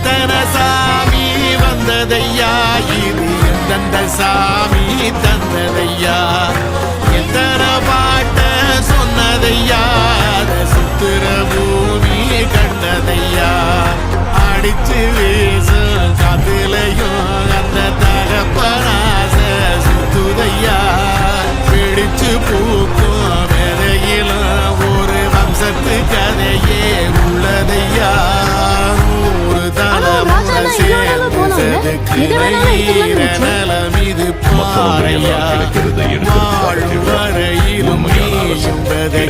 எத்தனை சாமி வந்ததையா இது எந்தெந்த சாமி தந்ததையா எத்தனை பாட்ட சொன்னதையா சுத்துற பூமி கண்டதையா அடிச்சு வீசும் காத்துலையும் அந்த தகப்பனாச சுத்துதையா பிடிச்சு பூக்கும் விதையிலும் ஒரு வம்சத்து கதையே உள்ளதையா நூறு தலைமுறை சேர்ந்து நலம் இது பாறையா வாழும் வரையிலும் நீ என்பதை